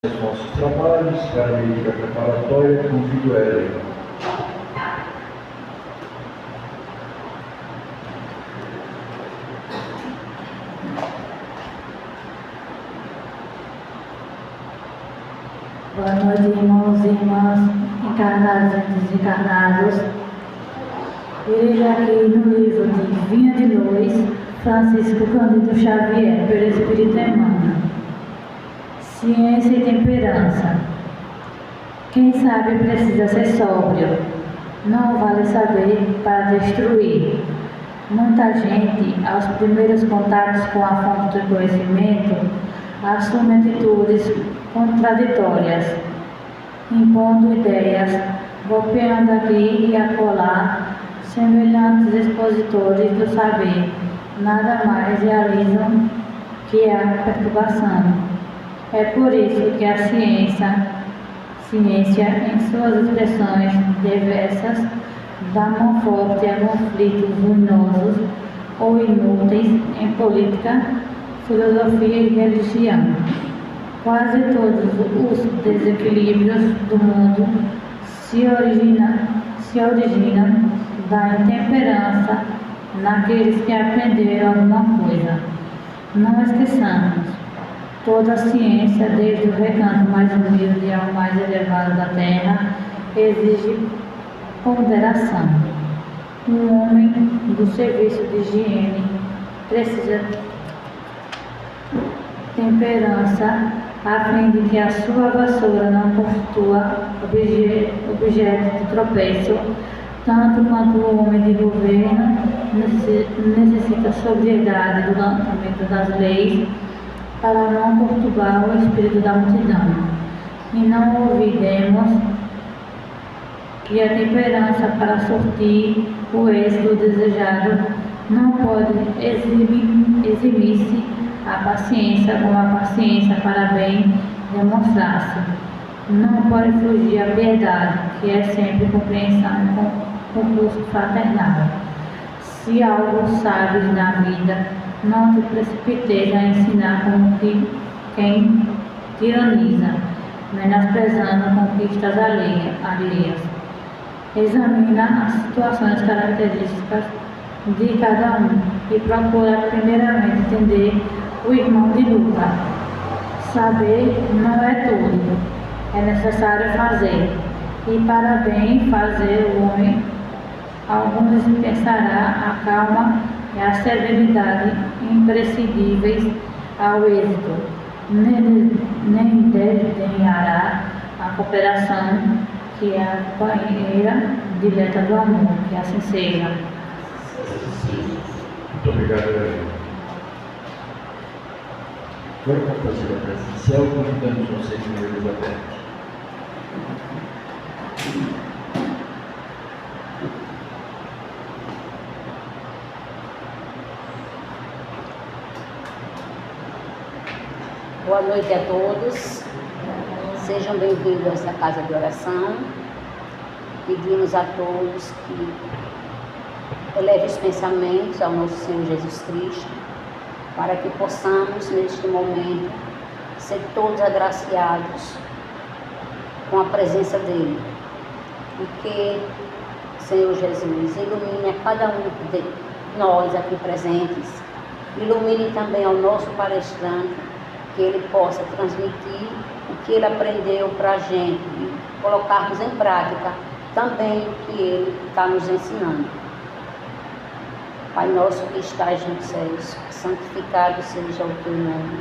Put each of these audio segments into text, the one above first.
os nossos trabalhos, para a medida preparatória, convido ela. Boa noite, irmãos e irmãs, encarnados e desencarnados. Irei ler aqui no livro de Vinha de Luz, Francisco Cândido Xavier, pelo Espírito Emmanuel. Ciência e temperança. Quem sabe precisa ser sóbrio. Não vale saber para destruir. Muita gente, aos primeiros contatos com a fonte do conhecimento, assume atitudes contraditórias, impondo ideias, golpeando aqui e acolá, semelhantes expositores do saber, nada mais realizam que a perturbação. É por isso que a ciência, em suas expressões diversas, dá mão forte a conflitos ruinosos ou inúteis em política, filosofia e religião. Quase todos os desequilíbrios do mundo se originam da intemperança naqueles que aprenderam alguma coisa. Não esqueçamos, toda a ciência, desde o recanto mais humilde ao mais elevado da terra, exige ponderação. Um homem do serviço de higiene precisa temperança a fim de que a sua vassoura não constitua objeto de tropeço, tanto quanto o homem de governo necessita sobriedade do lançamento das leis para não perturbar o espírito da multidão. E não olvidemos que a temperança, para sortir o êxito desejado, não pode eximir-se a paciência como a paciência para bem demonstrar-se. Não pode fugir a piedade, que é sempre compreensão e concurso fraternal. Se algo sabes na vida, não te precipites a ensinar como quem tiraniza, menosprezando conquistas alheias. Examina as situações características de cada um e procura primeiramente entender o irmão de luta. Saber não é tudo, é necessário fazer. E para bem fazer o homem, alguns dispensará a calma e a serenidade imprescindíveis ao êxito, nem desdenhará a cooperação, que é a companheira direta do amor, que assim seja. Muito obrigado, Eugênio. Agora vamos fazer a presencial, convidamos vocês com olhos abertos. Boa noite a todos, sejam bem-vindos a esta casa de oração. Pedimos a todos que elevem os pensamentos ao nosso Senhor Jesus Cristo, para que possamos, neste momento, ser todos agraciados com a presença dEle. E que, Senhor Jesus, ilumine a cada um de nós aqui presentes, ilumine também ao nosso palestrante, que ele possa transmitir o que ele aprendeu para a gente e colocarmos em prática também o que ele está nos ensinando. Pai nosso que estás nos céus, santificado seja o teu nome.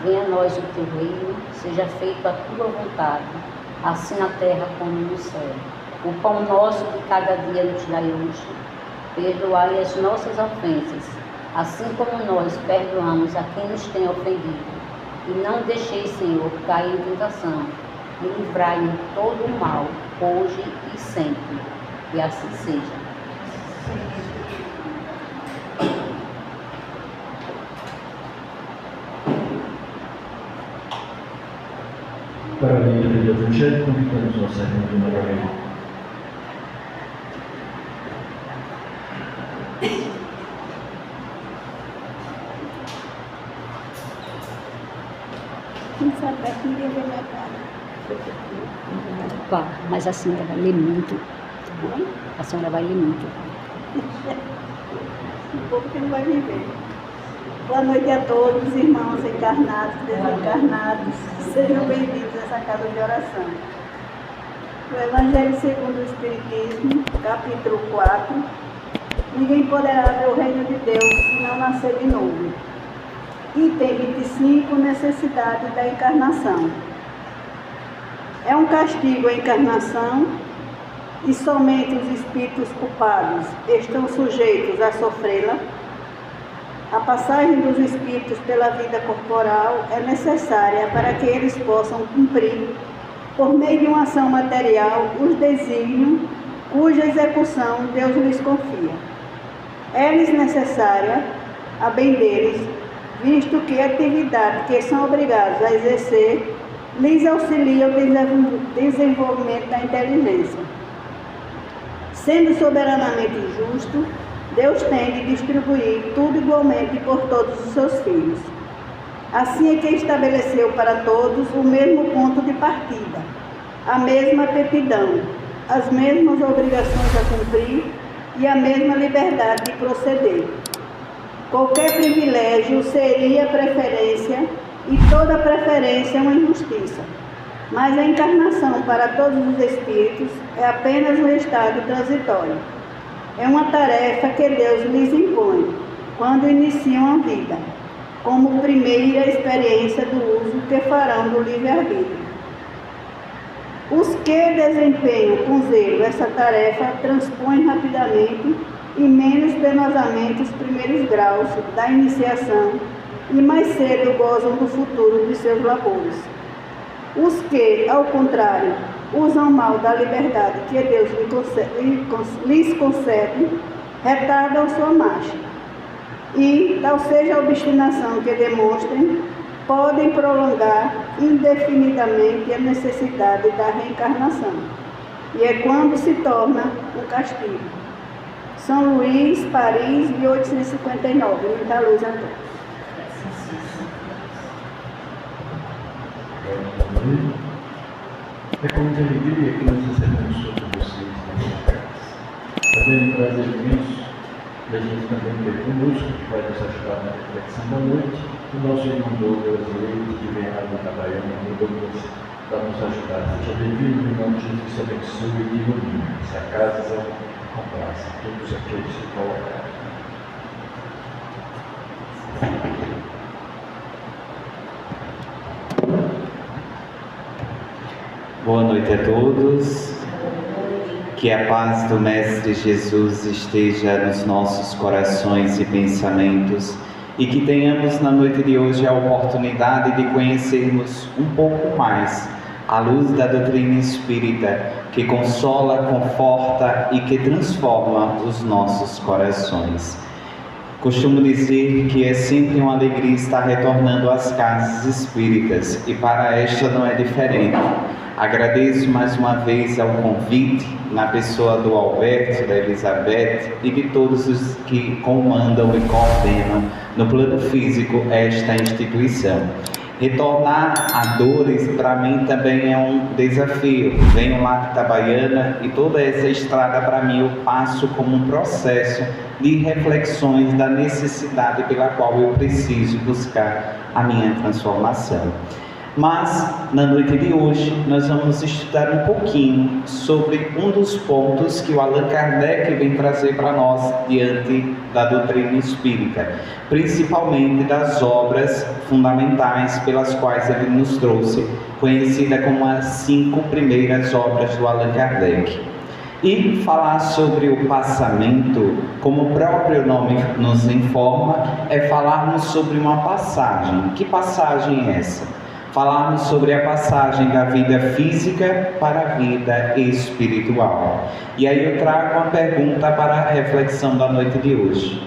Venha a nós o teu reino, seja feita a tua vontade, assim na terra como no céu. O pão nosso de cada dia nos dai hoje. Perdoai as nossas ofensas, assim como nós perdoamos a quem nos tem ofendido. E não deixeis, Senhor, cair em tentação, e livrai-nos de todo o mal, hoje e sempre. E assim seja. Para a leitura do Evangelho, convidamos nossa irmã Dona Gabriela. Quem sabe aqui deve levar. Pá, mas a senhora vai ler muito, tá bom? A senhora vai ler muito. Um pouco que não vai viver. Boa noite a todos, irmãos encarnados, desencarnados. Sejam bem-vindos a essa casa de oração. O Evangelho segundo o Espiritismo, capítulo 4. Ninguém poderá ver o reino de Deus se não nascer de novo. Item 25, necessidade da encarnação. É um castigo a encarnação e somente os espíritos culpados estão sujeitos a sofrê-la. A passagem dos espíritos pela vida corporal é necessária para que eles possam cumprir, por meio de uma ação material, os desígnios cuja execução Deus lhes confia. É-lhes necessária, a bem deles, visto que a atividade que são obrigados a exercer lhes auxilia o desenvolvimento da inteligência. Sendo soberanamente justo, Deus tem de distribuir tudo igualmente por todos os seus filhos. Assim é que estabeleceu para todos o mesmo ponto de partida, a mesma aptidão, as mesmas obrigações a cumprir e a mesma liberdade de proceder. Qualquer privilégio seria preferência e toda preferência é uma injustiça. Mas a encarnação para todos os espíritos é apenas um estado transitório. É uma tarefa que Deus lhes impõe quando iniciam a vida, como primeira experiência do uso que farão do livre-arbítrio. Os que desempenham com zelo essa tarefa transpõem rapidamente e menos penosamente os primeiros graus da iniciação e mais cedo gozam do futuro de seus labores. Os que, ao contrário, usam mal da liberdade que Deus lhes concede, retardam sua marcha. E, tal seja a obstinação que demonstrem, podem prolongar indefinidamente a necessidade da reencarnação. E é quando se torna um castigo. São Luís, Paris, 1859. Muita luz a todos. É com muita alegria que nós recebemos todos vocês nesta casa. Também prazer imenso da gente também ter conosco, que vai nos ajudar na reflexão da noite, o nosso irmão Douglas Leite, que vem lá da Baiana, o Douglas, para nos ajudar. Seja bem-vindo, em nome de Jesus, abençoe e ilumine. Essa casa compraça todos aqueles que colocaram. Boa noite a todos, que a paz do Mestre Jesus esteja nos nossos corações e pensamentos e que tenhamos na noite de hoje a oportunidade de conhecermos um pouco mais a luz da doutrina espírita que consola, conforta e que transforma os nossos corações. Costumo dizer que é sempre uma alegria estar retornando às casas espíritas e para esta não é diferente. Agradeço mais uma vez ao convite, na pessoa do Alberto, da Elizabeth e de todos os que comandam e coordenam no plano físico esta instituição. Retornar a Dores para mim também é um desafio. Venho lá de Itabaiana e toda essa estrada para mim eu passo como um processo de reflexões da necessidade pela qual eu preciso buscar a minha transformação. Mas, na noite de hoje, nós vamos estudar um pouquinho sobre um dos pontos que o Allan Kardec vem trazer para nós diante da doutrina espírita, principalmente das obras fundamentais pelas quais ele nos trouxe, conhecida como as 5 primeiras obras do Allan Kardec. E falar sobre o passamento, como o próprio nome nos informa, é falarmos sobre uma passagem. Que passagem é essa? Falarmos sobre a passagem da vida física para a vida espiritual. E aí eu trago uma pergunta para a reflexão da noite de hoje.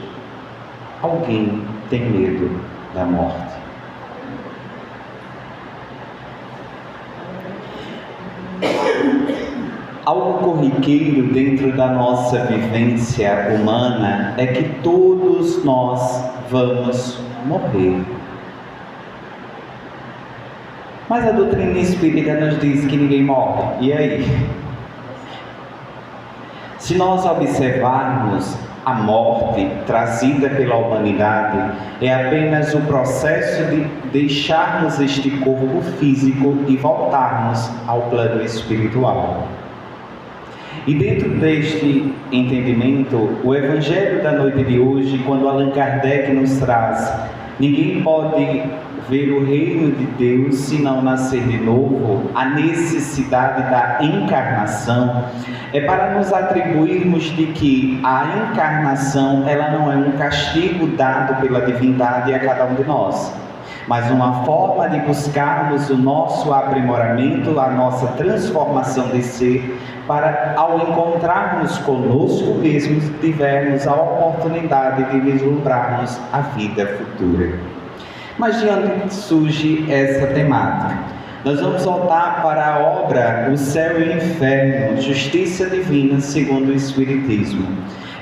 Alguém tem medo da morte? Algo corriqueiro dentro da nossa vivência humana é que todos nós vamos morrer. Mas a doutrina espírita nos diz que ninguém morre. E aí? Se nós observarmos, a morte trazida pela humanidade é apenas o processo de deixarmos este corpo físico e voltarmos ao plano espiritual. E dentro deste entendimento, o Evangelho da noite de hoje, quando Allan Kardec nos traz: ninguém pode ver o reino de Deus se não nascer de novo, a necessidade da encarnação, é para nos atribuirmos de que a encarnação, ela não é um castigo dado pela divindade a cada um de nós, mas uma forma de buscarmos o nosso aprimoramento, a nossa transformação de ser, para, ao encontrarmos conosco mesmos, tivermos a oportunidade de vislumbrarmos a vida futura. Mas de onde surge essa temática? Nós vamos voltar para a obra O Céu e o Inferno, Justiça Divina segundo o Espiritismo.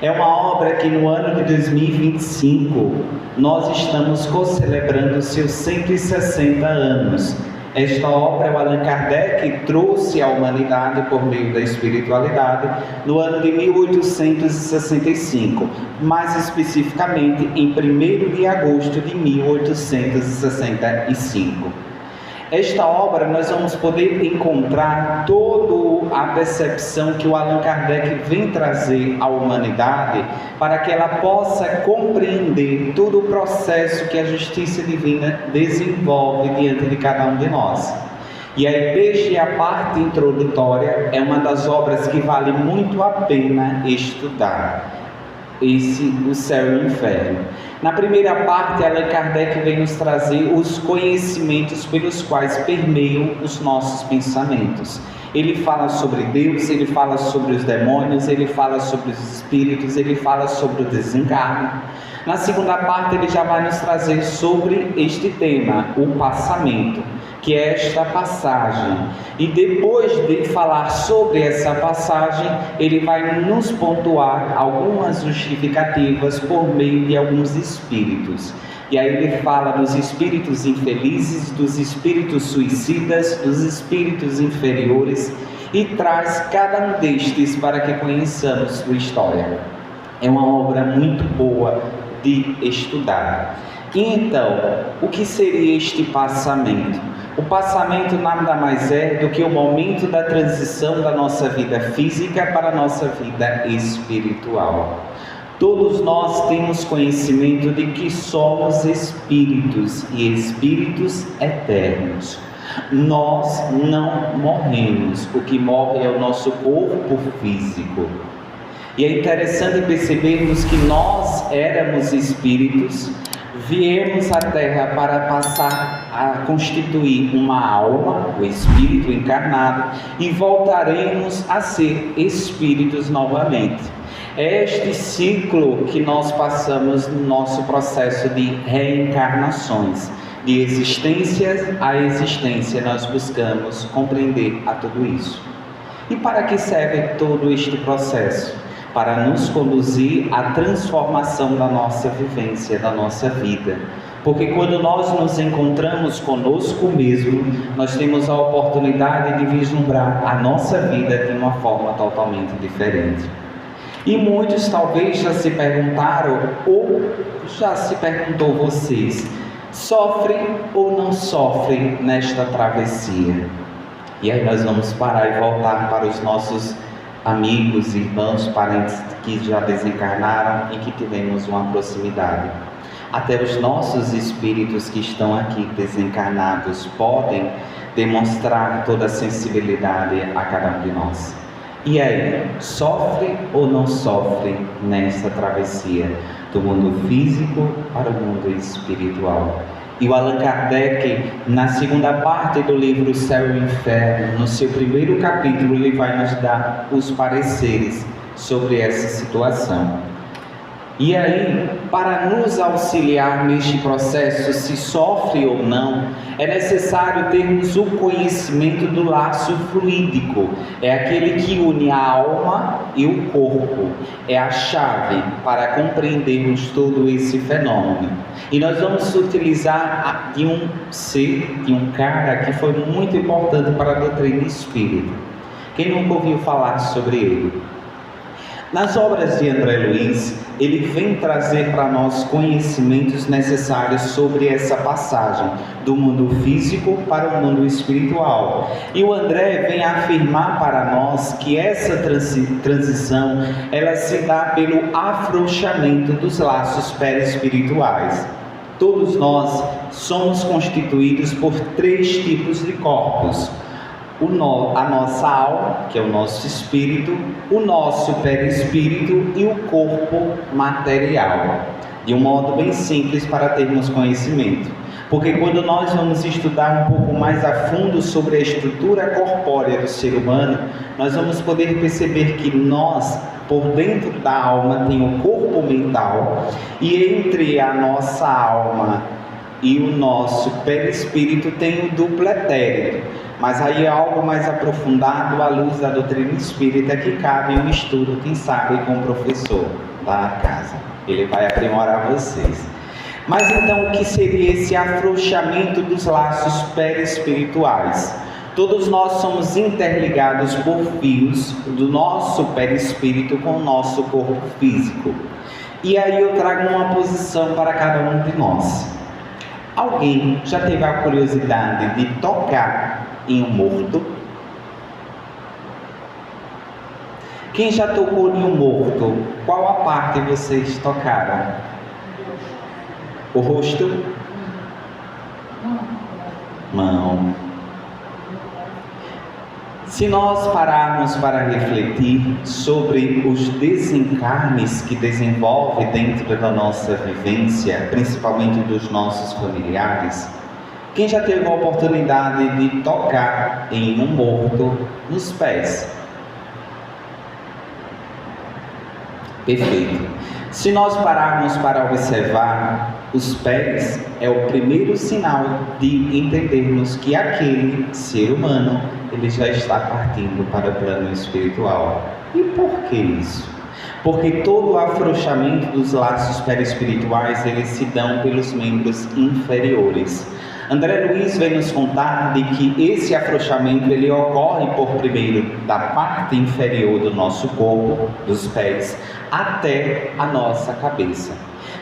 É uma obra que no ano de 2025 nós estamos celebrando seus 160 anos. Esta obra, o Allan Kardec trouxe à humanidade por meio da espiritualidade no ano de 1865, mais especificamente em 1º de agosto de 1865. Esta obra nós vamos poder encontrar toda a percepção que o Allan Kardec vem trazer à humanidade para que ela possa compreender todo o processo que a justiça divina desenvolve diante de cada um de nós. E aí, desde a parte introdutória, é uma das obras que vale muito a pena estudar. O Céu e o Inferno. Na primeira parte, Allan Kardec vem nos trazer os conhecimentos pelos quais permeiam os nossos pensamentos. Ele fala sobre Deus, ele fala sobre os demônios, ele fala sobre os espíritos, ele fala sobre o desencarne. Na segunda parte, ele já vai nos trazer sobre este tema, o passamento, que é esta passagem. E depois de falar sobre essa passagem, ele vai nos pontuar algumas justificativas por meio de alguns espíritos. E aí ele fala dos espíritos infelizes, dos espíritos suicidas, dos espíritos inferiores, e traz cada um destes para que conheçamos sua história. É uma obra muito boa de estudar. E então, o que seria este passamento? O passamento nada mais é do que o momento da transição da nossa vida física para a nossa vida espiritual. Todos nós temos conhecimento de que somos espíritos e espíritos eternos. Nós não morremos, o que morre é o nosso corpo físico. E é interessante percebermos que nós éramos espíritos, viemos à Terra para passar a constituir uma alma, o espírito encarnado, e voltaremos a ser espíritos novamente. É este ciclo que nós passamos no nosso processo de reencarnações. De existência a existência, nós buscamos compreender a tudo isso. E para que serve todo este processo? Para nos conduzir à transformação da nossa vivência, da nossa vida. Porque quando nós nos encontramos conosco mesmo, nós temos a oportunidade de vislumbrar a nossa vida de uma forma totalmente diferente. E muitos talvez já se perguntaram, ou já se perguntou vocês, sofrem ou não sofrem nesta travessia? E aí nós vamos parar e voltar para os nossos amigos, irmãos, parentes que já desencarnaram e que tivemos uma proximidade. Até os nossos espíritos que estão aqui desencarnados podem demonstrar toda a sensibilidade a cada um de nós. E aí, sofre ou não sofre nessa travessia do mundo físico para o mundo espiritual? E o Allan Kardec, na segunda parte do livro O Céu e o Inferno, no seu primeiro capítulo, ele vai nos dar os pareceres sobre essa situação. E aí, para nos auxiliar neste processo, se sofre ou não, é necessário termos o conhecimento do laço fluídico. É aquele que une a alma e o corpo. É a chave para compreendermos todo esse fenômeno. E nós vamos utilizar de um cara que foi muito importante para a doutrina espírita. Quem nunca ouviu falar sobre ele? Nas obras de André Luiz, ele vem trazer para nós conhecimentos necessários sobre essa passagem do mundo físico para o mundo espiritual. E o André vem afirmar para nós que essa transição, ela se dá pelo afrouxamento dos laços perispirituais. Todos nós somos constituídos por 3 tipos de corpos. A nossa alma, que é o nosso espírito, o nosso perispírito e o corpo material. De um modo bem simples para termos conhecimento. Porque quando nós vamos estudar um pouco mais a fundo sobre a estrutura corpórea do ser humano, nós vamos poder perceber que nós, por dentro da alma, tem o corpo mental, e entre a nossa alma e o nosso perispírito tem o duplo etérico. Mas aí é algo mais aprofundado à luz da doutrina espírita, que cabe um estudo, quem sabe, com o professor da casa. Ele vai aprimorar vocês. Mas então, o que seria esse afrouxamento dos laços perispirituais? Todos nós somos interligados por fios do nosso perispírito com o nosso corpo físico. E aí eu trago uma posição para cada um de nós. Alguém já teve a curiosidade de tocar em um morto? Quem já tocou em um morto? Qual a parte vocês tocaram? O rosto? Mão. Se nós pararmos para refletir sobre os desencarnes que desenvolve dentro da nossa vivência, principalmente dos nossos familiares, quem já teve a oportunidade de tocar em um morto nos pés? Perfeito. Se nós pararmos para observar, os pés é o primeiro sinal de entendermos que aquele ser humano, ele já está partindo para o plano espiritual. E por que isso? Porque todo o afrouxamento dos laços perispirituais, eles se dão pelos membros inferiores. André Luiz vem nos contar de que esse afrouxamento, ele ocorre por primeiro da parte inferior do nosso corpo, dos pés, até a nossa cabeça.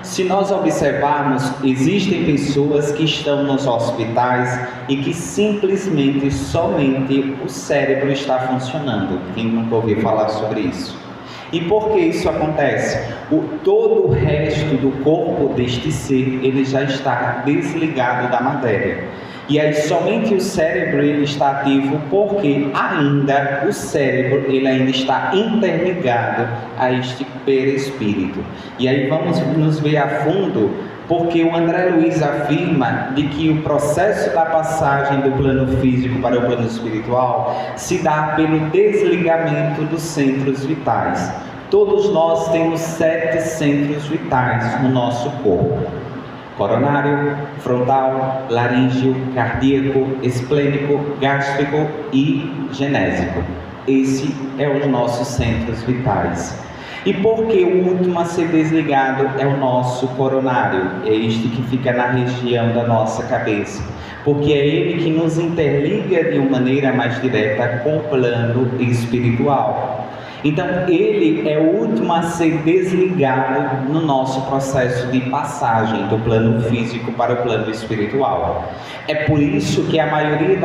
Se nós observarmos, existem pessoas que estão nos hospitais e que simplesmente somente o cérebro está funcionando. Quem nunca ouviu falar sobre isso? E por que isso acontece? Todo o resto do corpo deste ser, ele já está desligado da matéria. E aí somente o cérebro, ele está ativo porque ainda o cérebro, ele ainda está interligado a este perispírito. E aí vamos nos ver a fundo, porque o André Luiz afirma de que o processo da passagem do plano físico para o plano espiritual se dá pelo desligamento dos centros vitais. Todos nós temos 7 centros vitais no nosso corpo: coronário, frontal, laríngeo, cardíaco, esplênico, gástrico e genésico. Esse é os nossos centros vitais. E por que o último a ser desligado é o nosso coronário? É este que fica na região da nossa cabeça. Porque é ele que nos interliga de uma maneira mais direta com o plano espiritual. Então, ele é o último a ser desligado no nosso processo de passagem do plano físico para o plano espiritual. É por isso que a maioria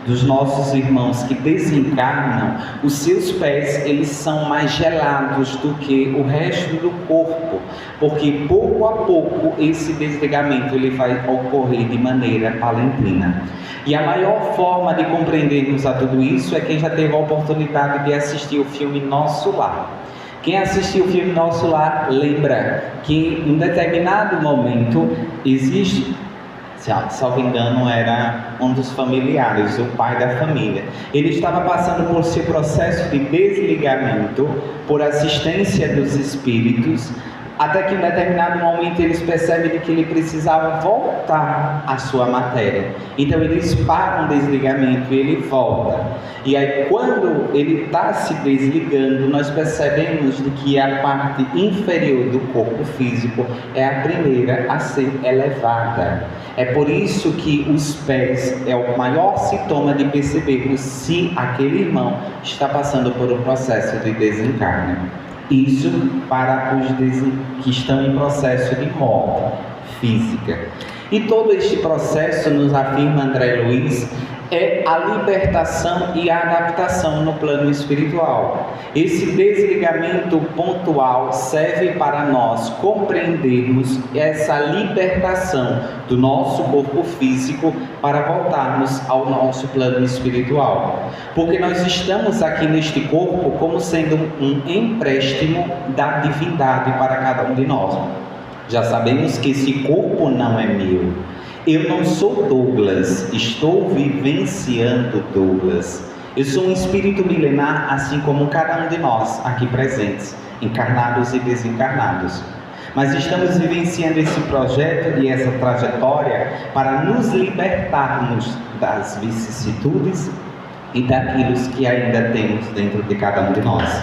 dos nossos irmãos que desencarnam, os seus pés, eles são mais gelados do que o resto do corpo, porque pouco a pouco esse desligamento ele vai ocorrer de maneira paulatina. E a maior forma de compreendermos a tudo isso é quem já teve a oportunidade de assistir o filme Nosso Lar. Quem assistiu o filme Nosso Lar lembra que em um determinado momento salvo engano, era um dos familiares, o pai da família. Ele estava passando por seu processo de desligamento, por assistência dos espíritos, até que em determinado momento eles percebem que ele precisava voltar à sua matéria. Então eles param o desligamento e ele volta. E aí quando ele está se desligando, nós percebemos de que a parte inferior do corpo físico é a primeira a ser elevada. É por isso que os pés é o maior sintoma de perceber se aquele irmão está passando por um processo de desencarne. Isso para os que estão em processo de morte física. E todo este processo, nos afirma André Luiz, é a libertação e a adaptação no plano espiritual. Esse desligamento pontual serve para nós compreendermos essa libertação do nosso corpo físico para voltarmos ao nosso plano espiritual. Porque nós estamos aqui neste corpo como sendo um empréstimo da divindade para cada um de nós. Já sabemos que esse corpo não é meu. Eu não sou Douglas, estou vivenciando Douglas. Eu sou um espírito milenar, assim como cada um de nós aqui presentes, encarnados e desencarnados. Mas estamos vivenciando esse projeto e essa trajetória para nos libertarmos das vicissitudes e daquilo que ainda temos dentro de cada um de nós.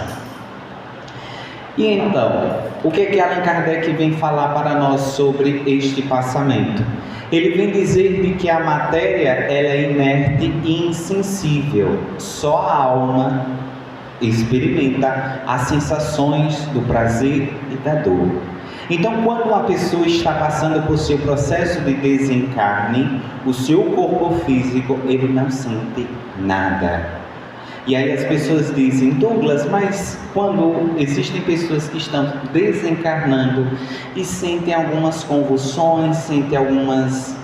E então, o que Allan Kardec vem falar para nós sobre este passamento? Ele vem dizer de que a matéria ela é inerte e insensível. Só a alma experimenta as sensações do prazer e da dor. Então, quando uma pessoa está passando por seu processo de desencarne, o seu corpo físico ele não sente nada. E aí as pessoas dizem: Douglas, mas quando existem pessoas que estão desencarnando e sentem algumas convulsões, sentem algumas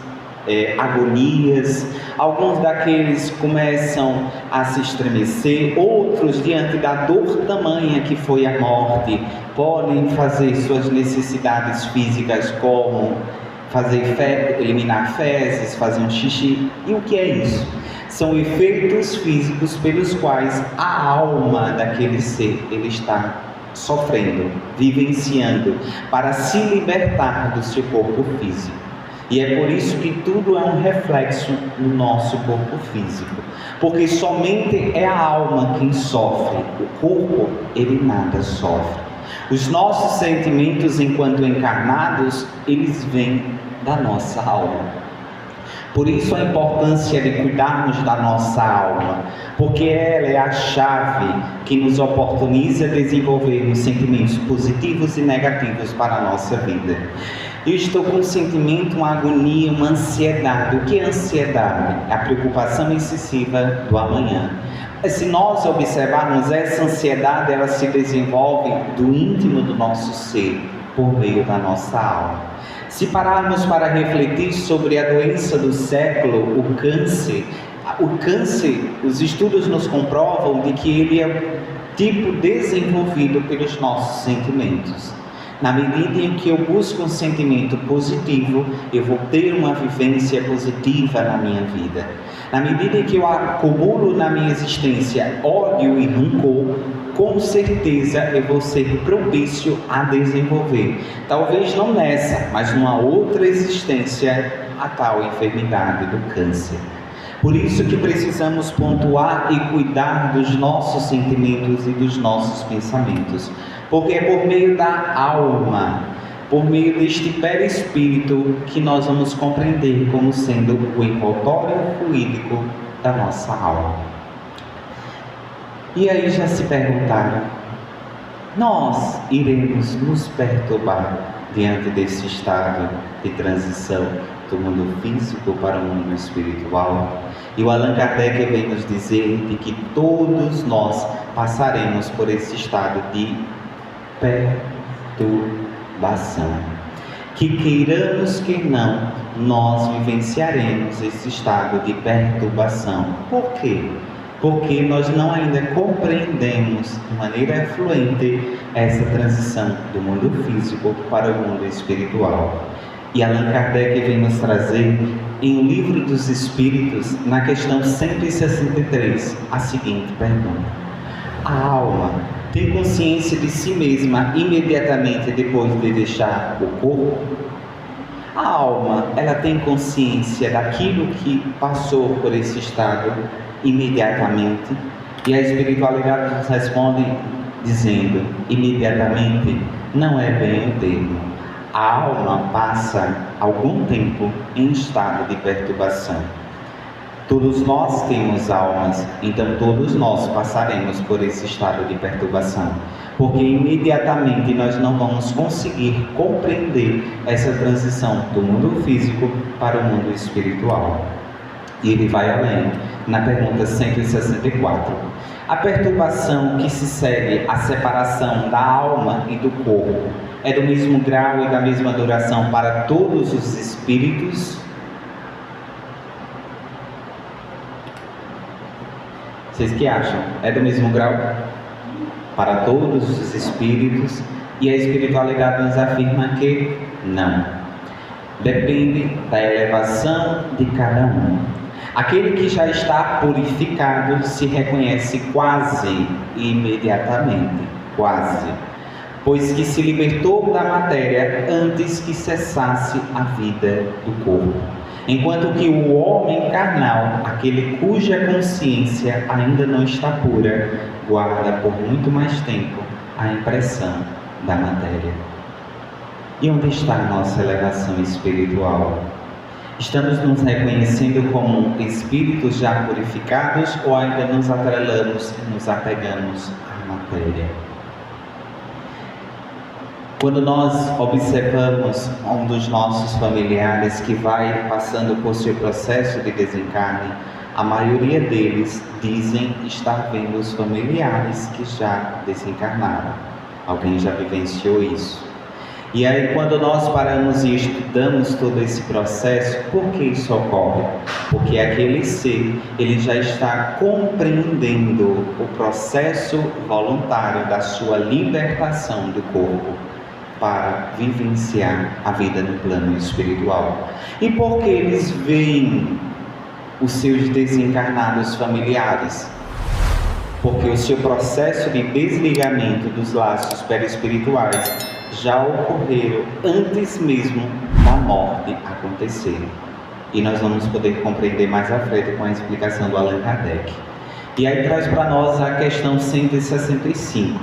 agonias, alguns daqueles começam a se estremecer, outros, diante da dor tamanha que foi a morte, podem fazer suas necessidades físicas, como eliminar fezes, fazer um xixi. E o que é isso? São efeitos físicos pelos quais a alma daquele ser ele está sofrendo, vivenciando, para se libertar do seu corpo físico. E é por isso que tudo é um reflexo no nosso corpo físico, porque somente é a alma quem sofre, o corpo ele nada sofre. Os nossos sentimentos enquanto encarnados, eles vêm da nossa alma. Por isso a importância de cuidarmos da nossa alma, porque ela é a chave que nos oportuniza desenvolvermos sentimentos positivos e negativos para a nossa vida. Eu estou com um sentimento, uma agonia, uma ansiedade. O que é ansiedade? É a preocupação excessiva do amanhã. Mas se nós observarmos, essa ansiedade ela se desenvolve do íntimo do nosso ser, por meio da nossa alma. Se pararmos para refletir sobre a doença do século, o câncer, os estudos nos comprovam de que ele é um tipo desenvolvido pelos nossos sentimentos. Na medida em que eu busco um sentimento positivo, eu vou ter uma vivência positiva na minha vida. Na medida em que eu acumulo na minha existência ódio e rancor, com certeza eu vou ser propício a desenvolver, talvez não nessa, mas numa outra existência, a tal enfermidade do câncer. Por isso que precisamos pontuar e cuidar dos nossos sentimentos e dos nossos pensamentos, porque é por meio da alma, por meio deste perispírito, que nós vamos compreender como sendo o envoltório fluídico da nossa alma. E aí já se perguntaram: nós iremos nos perturbar diante desse estado de transição do mundo físico para o mundo espiritual? E o Allan Kardec vem nos dizer de que todos nós passaremos por esse estado de perturbação. Que queiramos que não, nós vivenciaremos esse estado de perturbação. Por quê? Porque nós não ainda compreendemos de maneira fluente essa transição do mundo físico para o mundo espiritual. E Allan Kardec vem nos trazer, em O Livro dos Espíritos, na questão 163, a seguinte pergunta: a alma tem consciência de si mesma imediatamente depois de deixar o corpo? A alma, ela tem consciência daquilo que passou por esse estado imediatamente? E a espiritualidade nos responde dizendo: imediatamente não é bem o termo. A alma passa algum tempo em estado de perturbação. Todos nós temos almas, então todos nós passaremos por esse estado de perturbação, porque imediatamente nós não vamos conseguir compreender essa transição do mundo físico para o mundo espiritual. E ele vai além, na pergunta 164. A perturbação que se segue à separação da alma e do corpo é do mesmo grau e da mesma duração para todos os espíritos? Vocês que acham? É do mesmo grau para todos os espíritos? E a espiritualidade nos afirma que não. Depende da elevação de cada um. Aquele que já está purificado se reconhece quase imediatamente, quase, pois que se libertou da matéria antes que cessasse a vida do corpo. Enquanto que o homem carnal, aquele cuja consciência ainda não está pura, guarda por muito mais tempo a impressão da matéria. E onde está a nossa elevação espiritual? Estamos nos reconhecendo como espíritos já purificados ou ainda nos atrelamos e nos apegamos à matéria? Quando nós observamos um dos nossos familiares que vai passando por seu processo de desencarne, a maioria deles dizem estar vendo os familiares que já desencarnaram. Alguém já vivenciou isso? E aí, quando nós paramos e estudamos todo esse processo, por que isso ocorre? Porque aquele ser, ele já está compreendendo o processo voluntário da sua libertação do corpo para vivenciar a vida no plano espiritual. E porque eles veem os seus desencarnados familiares? Porque o seu processo de desligamento dos laços perispirituais já ocorreram antes mesmo da morte acontecer. E nós vamos poder compreender mais à frente com a explicação do Allan Kardec. E aí traz para nós a questão 165.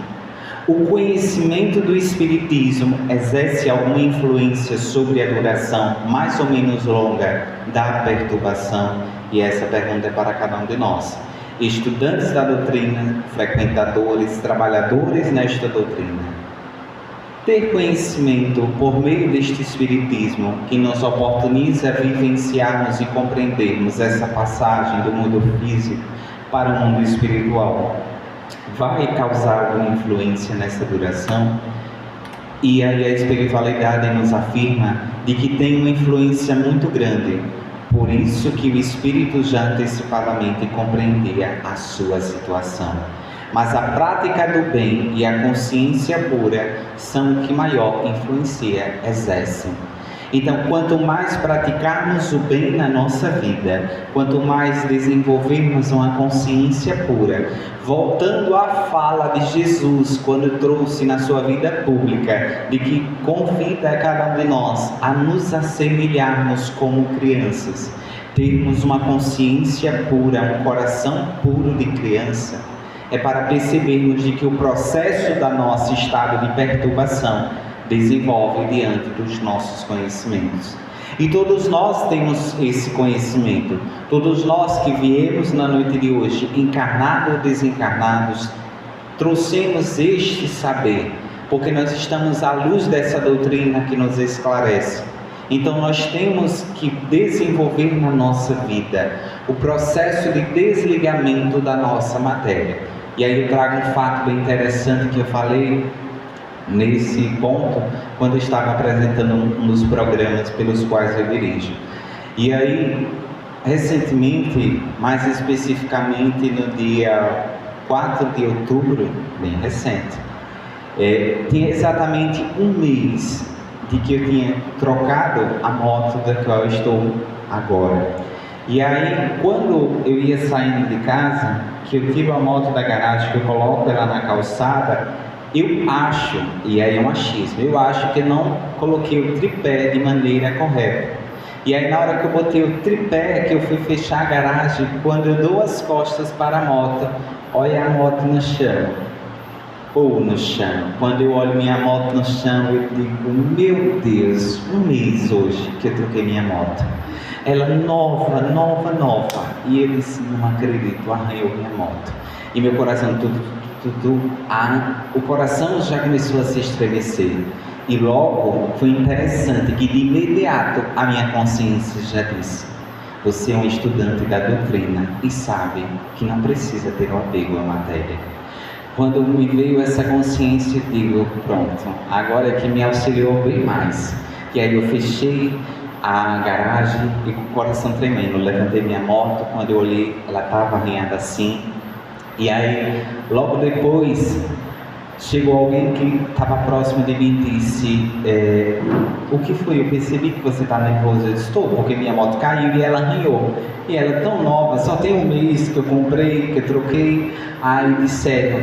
O conhecimento do Espiritismo exerce alguma influência sobre a duração mais ou menos longa da perturbação? E essa pergunta é para cada um de nós, estudantes da doutrina, frequentadores, trabalhadores nesta doutrina. Ter conhecimento por meio deste Espiritismo que nos oportuniza vivenciarmos e compreendermos essa passagem do mundo físico para o mundo espiritual vai causar alguma influência nessa duração? E aí a espiritualidade nos afirma de que tem uma influência muito grande. Por isso que o Espírito já antecipadamente compreendia a sua situação. Mas a prática do bem e a consciência pura são o que maior influência exercem. Então, quanto mais praticarmos o bem na nossa vida, quanto mais desenvolvermos uma consciência pura, voltando à fala de Jesus, quando trouxe na sua vida pública, de que convida a cada um de nós a nos assemelharmos como crianças, termos uma consciência pura, um coração puro de criança, é para percebermos de que o processo da nosso estado de perturbação desenvolve diante dos nossos conhecimentos. E todos nós temos esse conhecimento. Todos nós que viemos na noite de hoje, encarnados ou desencarnados, trouxemos este saber, porque nós estamos à luz dessa doutrina que nos esclarece. Então nós temos que desenvolver na nossa vida o processo de desligamento da nossa matéria. E aí eu trago um fato bem interessante que eu falei nesse ponto quando eu estava apresentando um dos programas pelos quais eu dirijo. E aí, recentemente, mais especificamente no dia 4 de outubro, bem recente, tinha exatamente um mês de que eu tinha trocado a moto da qual eu estou agora. E aí, quando eu ia saindo de casa, que eu tiro a moto da garagem, que eu coloco ela na calçada, eu acho, e aí é um achismo, eu acho que eu não coloquei o tripé de maneira correta. E aí na hora que eu botei o tripé, que eu fui fechar a garagem, quando eu dou as costas para a moto, olha a moto no chão. Ou no chão. Quando eu olho minha moto no chão, eu digo, meu Deus, um mês hoje que eu troquei minha moto. Ela nova. E eu disse, não acredito, arranhou minha moto. E meu coração o coração já começou a se estremecer. E logo foi interessante que de imediato a minha consciência já disse, você é um estudante da doutrina e sabe que não precisa ter um apego à matéria. Quando me veio essa consciência, eu digo, pronto, agora é que me auxiliou bem mais. E aí eu fechei a garagem e com o coração tremendo, levantei minha moto, quando eu olhei, ela estava arranhada assim. E aí, logo depois, chegou alguém que estava próximo de mim e disse, o que foi? Eu percebi que você está nervoso. Eu disse, estou, porque minha moto caiu e ela arranhou. E ela é tão nova, só tem um mês que eu comprei, que eu troquei. Aí disseram,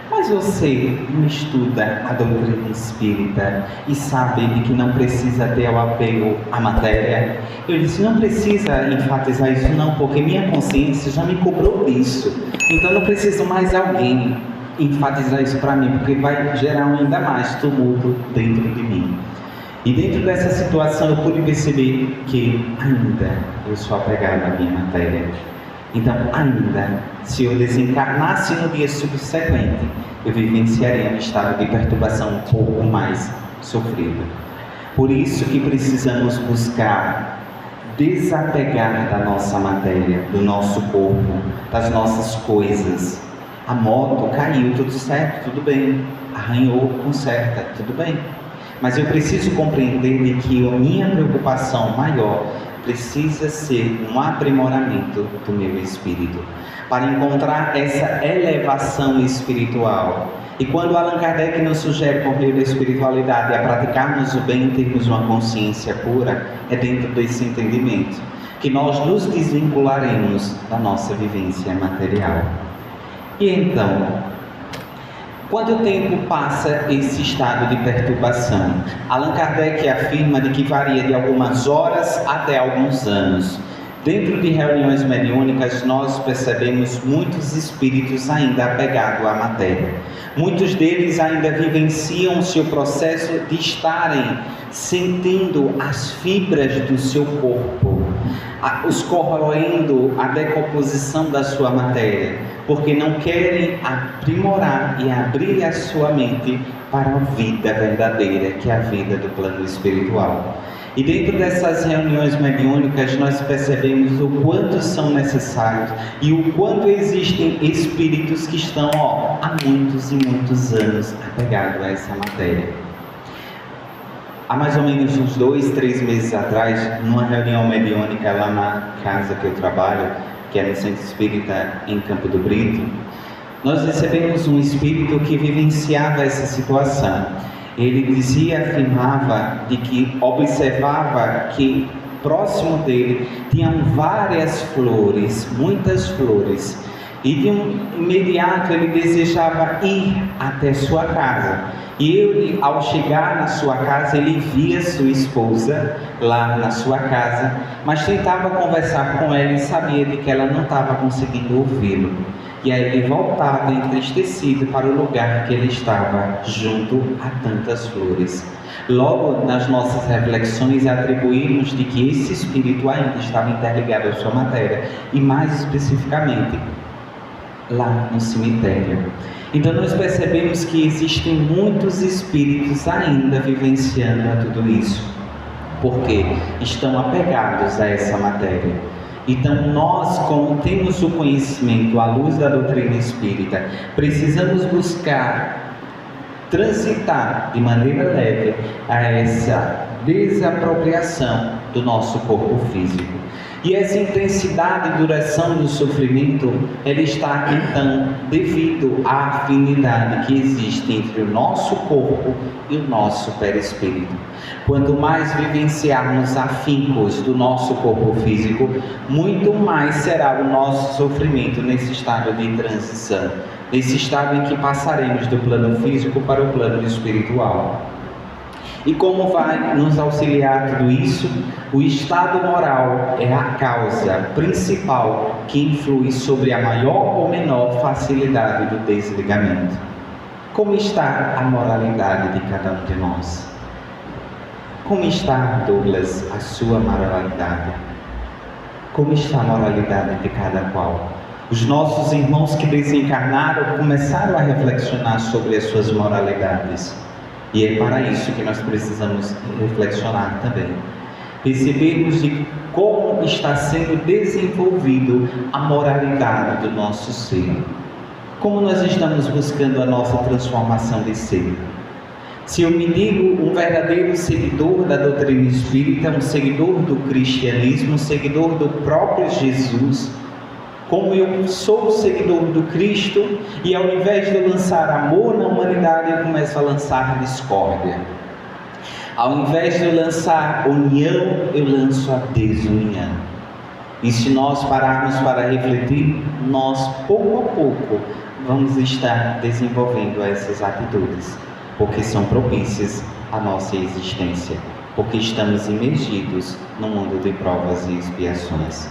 mas você não estuda a doutrina espírita e sabe de que não precisa ter o apego à matéria? Eu disse, não precisa enfatizar isso não, porque minha consciência já me cobrou disso. Então não preciso mais alguém enfatizar isso para mim, porque vai gerar ainda mais tumulto dentro de mim. E dentro dessa situação eu pude perceber que ainda eu sou apegado à minha matéria. Então ainda, se eu desencarnasse no dia subsequente, eu vivenciaria um estado de perturbação um pouco mais sofrido. Por isso que precisamos buscar desapegar da nossa matéria, do nosso corpo, das nossas coisas. A moto caiu, tudo certo, tudo bem. Arranhou, conserta, tudo bem. Mas eu preciso compreender de que a minha preocupação maior precisa ser um aprimoramento do meu espírito, para encontrar essa elevação espiritual. E quando Allan Kardec nos sugere, por meio da espiritualidade, a praticarmos o bem e termos uma consciência pura, é dentro desse entendimento que nós nos desvincularemos da nossa vivência material. E então, quanto tempo passa esse estado de perturbação? Allan Kardec afirma de que varia de algumas horas até alguns anos. Dentro de reuniões mediúnicas, nós percebemos muitos espíritos ainda apegados à matéria. Muitos deles ainda vivenciam o seu processo de estarem sentindo as fibras do seu corpo, os corroendo a decomposição da sua matéria, porque não querem aprimorar e abrir a sua mente para a vida verdadeira, que é a vida do plano espiritual. E dentro dessas reuniões mediúnicas nós percebemos o quanto são necessários e o quanto existem espíritos que estão há muitos e muitos anos apegados a essa matéria. Há mais ou menos uns 2, 3 meses atrás, numa reunião mediúnica lá na casa que eu trabalho, que é no Centro Espírita em Campo do Brito, nós recebemos um espírito que vivenciava essa situação. Ele afirmava de que observava que próximo dele tinham várias flores, muitas flores, e de imediato ele desejava ir até sua casa. E ele, ao chegar na sua casa, ele via sua esposa lá na sua casa, mas tentava conversar com ela e sabia de que ela não estava conseguindo ouvi-lo. E aí ele voltava entristecido para o lugar que ele estava, junto a tantas flores. Logo, nas nossas reflexões, atribuímos de que esse espírito ainda estava interligado à sua matéria, e mais especificamente, lá no cemitério. Então nós percebemos que existem muitos espíritos ainda vivenciando tudo isso, porque estão apegados a essa matéria. Então nós, como temos o conhecimento à luz da doutrina espírita, precisamos buscar transitar de maneira leve a essa desapropriação do nosso corpo físico. E essa intensidade e duração do sofrimento, ela está então devido à afinidade que existe entre o nosso corpo e o nosso perispírito. Quanto mais vivenciarmos afincos do nosso corpo físico, muito mais será o nosso sofrimento nesse estado de transição, nesse estado em que passaremos do plano físico para o plano espiritual. E como vai nos auxiliar tudo isso? O estado moral é a causa principal que influi sobre a maior ou menor facilidade do desligamento. Como está a moralidade de cada um de nós? Como está, Douglas, a sua moralidade? Como está a moralidade de cada qual? Os nossos irmãos que desencarnaram começaram a reflexionar sobre as suas moralidades. E é para isso que nós precisamos reflexionar também. Percebermos de como está sendo desenvolvido a moralidade do nosso ser. Como nós estamos buscando a nossa transformação de ser. Se eu me digo um verdadeiro seguidor da doutrina espírita, um seguidor do cristianismo, um seguidor do próprio Jesus, como eu sou seguidor do Cristo, e ao invés de lançar amor na humanidade, eu começo a lançar discórdia. Ao invés de eu lançar união, eu lanço a desunião. E se nós pararmos para refletir, nós, pouco a pouco, vamos estar desenvolvendo essas atitudes, porque são propícias à nossa existência, porque estamos imergidos no mundo de provas e expiações.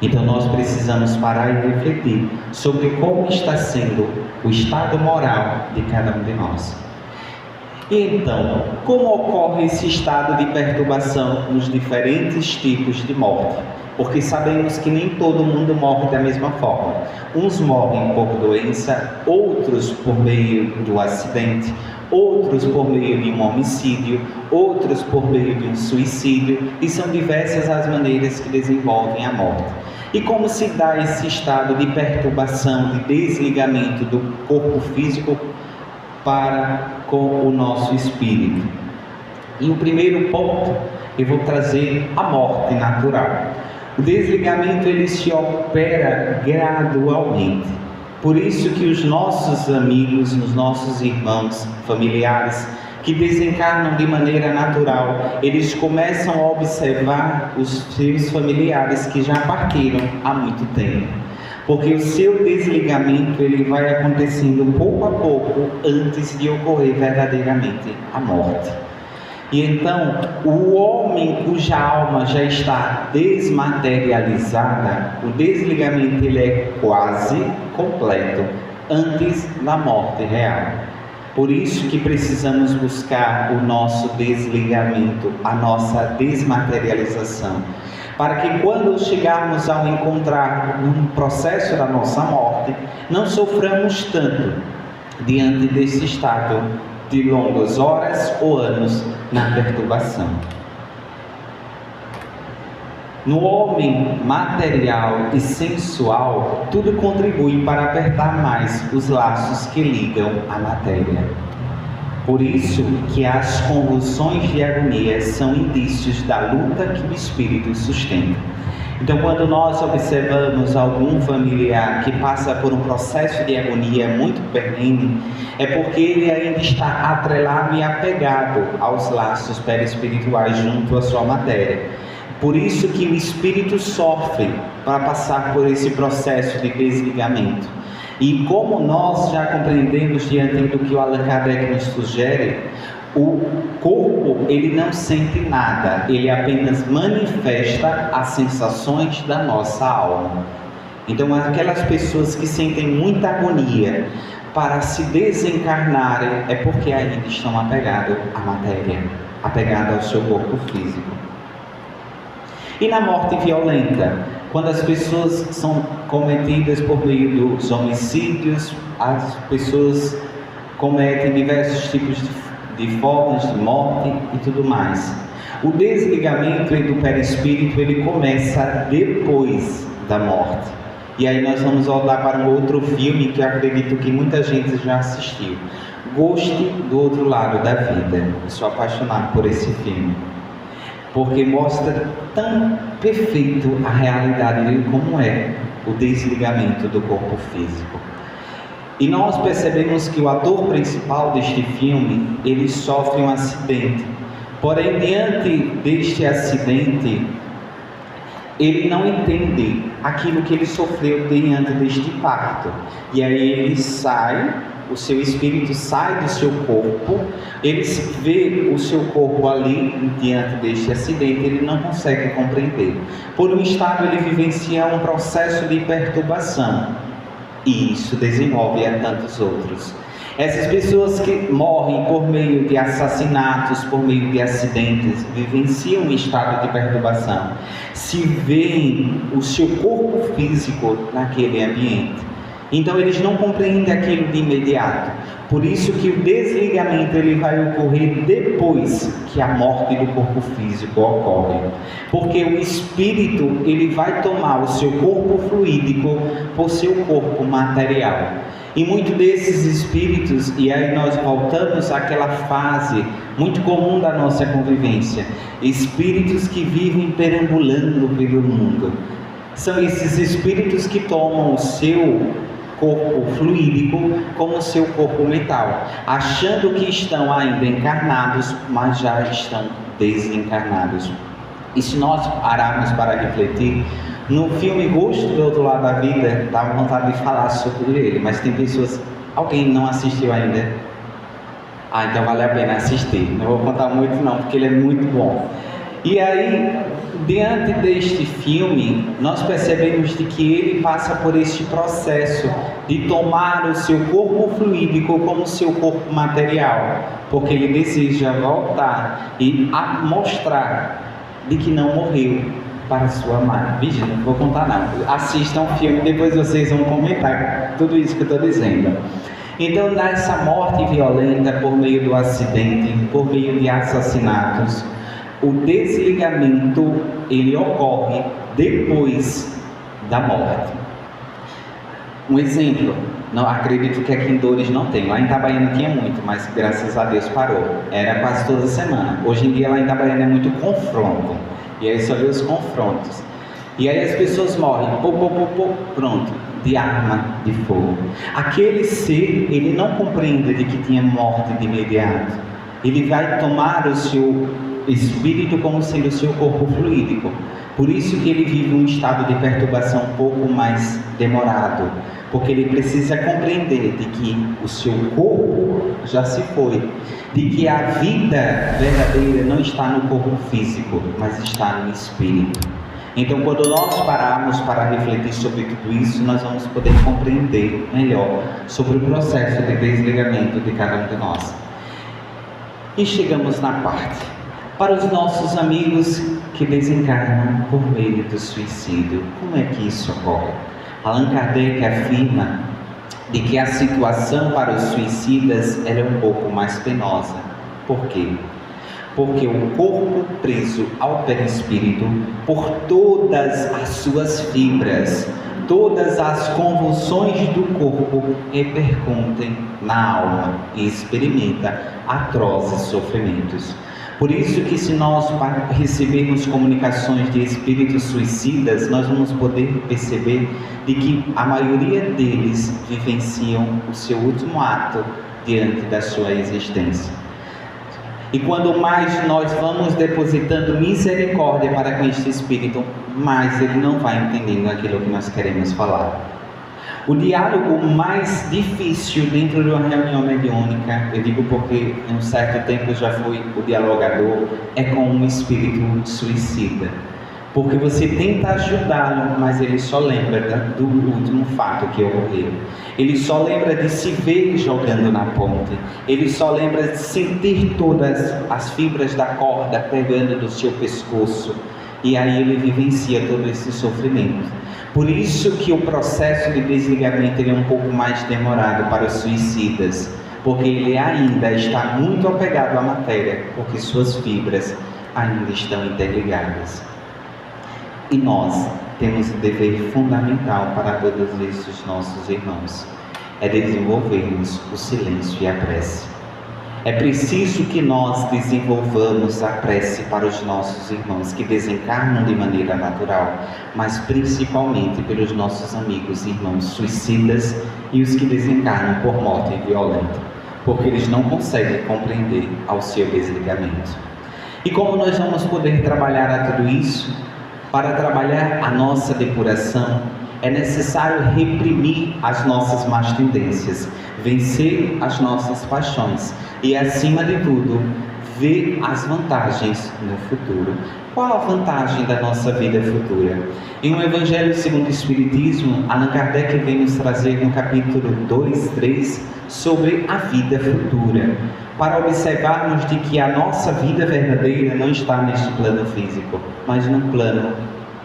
Então nós precisamos parar e refletir sobre como está sendo o estado moral de cada um de nós. E então, como ocorre esse estado de perturbação nos diferentes tipos de morte? Porque sabemos que nem todo mundo morre da mesma forma. Uns morrem por doença, outros por meio do acidente, outros por meio de um homicídio, outros por meio de um suicídio, e são diversas as maneiras que desenvolvem a morte. E como se dá esse estado de perturbação, de desligamento do corpo físico para com o nosso espírito? E o primeiro ponto, eu vou trazer a morte natural. O desligamento, ele se opera gradualmente. Por isso que os nossos amigos, os nossos irmãos, familiares, que desencarnam de maneira natural, eles começam a observar os seus familiares que já partiram há muito tempo. Porque o seu desligamento, ele vai acontecendo pouco a pouco antes de ocorrer verdadeiramente a morte. E então, o homem cuja alma já está desmaterializada, o desligamento ele é quase completo antes da morte real. Por isso que precisamos buscar o nosso desligamento, a nossa desmaterialização, para que quando chegarmos ao encontrar um processo da nossa morte, não soframos tanto diante desse estado de longas horas ou anos na perturbação. No homem material e sensual, tudo contribui para apertar mais os laços que ligam a matéria. Por isso que as convulsões de agonia são indícios da luta que o espírito sustenta. Então, quando nós observamos algum familiar que passa por um processo de agonia muito perene, é porque ele ainda está atrelado e apegado aos laços perispirituais junto à sua matéria. Por isso que o espírito sofre para passar por esse processo de desligamento. E como nós já compreendemos diante do que o Allan Kardec nos sugere, o corpo ele não sente nada, ele apenas manifesta as sensações da nossa alma. Então aquelas pessoas que sentem muita agonia para se desencarnarem é porque ainda estão apegados à matéria, apegados ao seu corpo físico. E na morte violenta, quando as pessoas são cometidas por meio dos homicídios, as pessoas cometem diversos tipos de formas de morte e tudo mais. O desligamento do perispírito ele começa depois da morte. E aí nós vamos voltar para um outro filme que eu acredito que muita gente já assistiu. Ghost do Outro Lado da Vida. Eu sou apaixonado por esse filme. porque mostra tão perfeito a realidade de como é o desligamento do corpo físico. E nós percebemos que o ator principal deste filme, ele sofre um acidente. Porém, diante deste acidente, ele não entende aquilo que ele sofreu diante deste impacto. E aí ele sai, o seu espírito sai do seu corpo, ele vê o seu corpo ali diante deste acidente, ele não consegue compreender. Por um estado, ele vivencia um processo de perturbação. E isso desenvolve a tantos outros. Essas pessoas que morrem por meio de assassinatos, por meio de acidentes, vivenciam um estado de perturbação. Se veem o seu corpo físico naquele ambiente. Então eles não compreendem aquilo de imediato. Por isso que o desligamento ele vai ocorrer depois que a morte do corpo físico ocorre. Porque o espírito ele vai tomar o seu corpo fluídico por seu corpo material. E muitos desses espíritos, e aí nós voltamos àquela fase muito comum da nossa convivência, espíritos que vivem perambulando pelo mundo. São esses espíritos que tomam o seu corpo fluídico como seu corpo mental, achando que estão ainda encarnados, mas já estão desencarnados. E se nós pararmos para refletir, no filme Gosto do Outro Lado da Vida, dá vontade de falar sobre ele, mas tem pessoas... Alguém não assistiu ainda? Então vale a pena assistir. Não vou contar muito não, porque ele é muito bom. E aí, diante deste filme, nós percebemos de que ele passa por este processo de tomar o seu corpo fluídico como seu corpo material, porque ele deseja voltar e mostrar de que não morreu para sua mãe. Vixe, não vou contar não. Assistam o filme, depois vocês vão comentar tudo isso que eu estou dizendo. Então, nessa morte violenta por meio do acidente, por meio de assassinatos, o desligamento ele ocorre depois da morte. Um exemplo, não acredito que aqui em Dores não tem. Lá em Itabaiana tinha muito, mas graças a Deus parou. Era quase toda semana. Hoje em dia lá em Itabaiana é muito confronto. E aí só vê os confrontos. E aí as pessoas morrem, pronto, de arma de fogo. Aquele ser, ele não compreende de que tinha morte de imediato. Ele vai tomar o seu espírito como sendo o seu corpo fluídico. Por isso que ele vive um estado de perturbação um pouco mais demorado. Porque ele precisa compreender de que o seu corpo já se foi. De que a vida verdadeira não está no corpo físico, mas está no espírito. Então, quando nós pararmos para refletir sobre tudo isso, nós vamos poder compreender melhor sobre o processo de desligamento de cada um de nós. E chegamos na parte. Para os nossos amigos que desencarnam por meio do suicídio, como é que isso ocorre? Allan Kardec afirma de que a situação para os suicidas era um pouco mais penosa. Por quê? Porque o corpo preso ao perispírito, por todas as suas fibras, todas as convulsões do corpo repercutem na alma e experimenta atrozes sofrimentos. Por isso que se nós recebermos comunicações de espíritos suicidas, nós vamos poder perceber de que a maioria deles vivenciam o seu último ato diante da sua existência. E quando mais nós vamos depositando misericórdia para com este espírito, mais ele não vai entendendo aquilo que nós queremos falar. O diálogo mais difícil dentro de uma reunião mediúnica, eu digo porque em um certo tempo eu já fui o dialogador, é com um espírito suicida. Porque você tenta ajudá-lo, mas ele só lembra do último fato que ocorreu. Ele só lembra de se ver jogando na ponte. Ele só lembra de sentir todas as fibras da corda pegando do seu pescoço. E aí ele vivencia todo esse sofrimento. Por isso que o processo de desligamento ele é um pouco mais demorado para os suicidas, porque ele ainda está muito apegado à matéria, porque suas fibras ainda estão interligadas. E nós temos um dever fundamental para todos esses nossos irmãos, é desenvolvermos o silêncio e a prece. É preciso que nós desenvolvamos a prece para os nossos irmãos que desencarnam de maneira natural, mas principalmente pelos nossos amigos e irmãos suicidas e os que desencarnam por morte violenta, porque eles não conseguem compreender ao seu desligamento. E como nós vamos poder trabalhar a tudo isso? Para trabalhar a nossa depuração, é necessário reprimir as nossas más tendências, vencer as nossas paixões e, acima de tudo, ver as vantagens no futuro. Qual a vantagem da nossa vida futura? Em um Evangelho segundo o Espiritismo, Allan Kardec vem nos trazer no capítulo 2, 3, sobre a vida futura, para observarmos de que a nossa vida verdadeira não está neste plano físico, mas no plano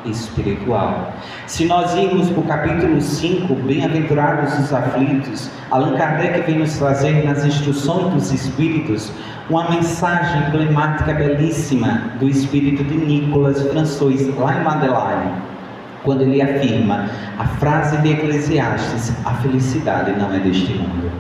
espiritual. Se nós irmos para o capítulo 5, Bem-aventurados os aflitos, Allan Kardec vem nos trazer nas instruções dos Espíritos uma mensagem emblemática belíssima do Espírito de Nicolas François, lá em Madeleine, quando ele afirma a frase de Eclesiastes: a felicidade não é deste mundo.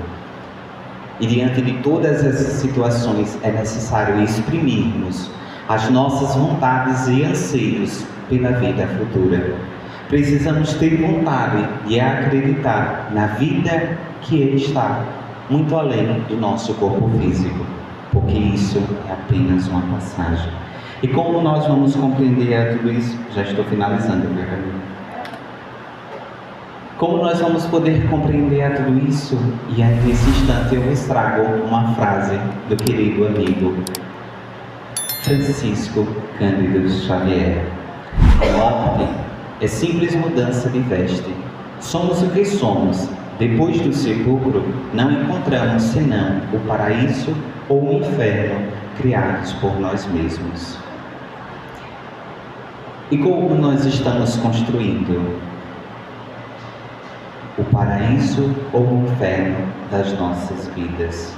E diante de todas essas situações é necessário exprimirmos as nossas vontades e anseios pela vida futura. Precisamos ter vontade de acreditar na vida que está muito além do nosso corpo físico, porque isso é apenas uma passagem. E como nós vamos compreender tudo isso? Já estou finalizando, meu caminho. Como nós vamos poder compreender tudo isso? E nesse instante eu vos trago uma frase do querido amigo Francisco Cândido Xavier: a morte é simples mudança de veste. Somos o que somos. Depois do sepulcro, não encontramos senão o paraíso ou o inferno criados por nós mesmos. E como nós estamos construindo o paraíso ou o inferno das nossas vidas?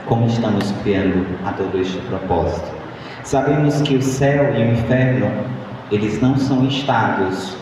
Como estamos criando a todo este propósito? Sabemos que o céu e o inferno, eles não são estados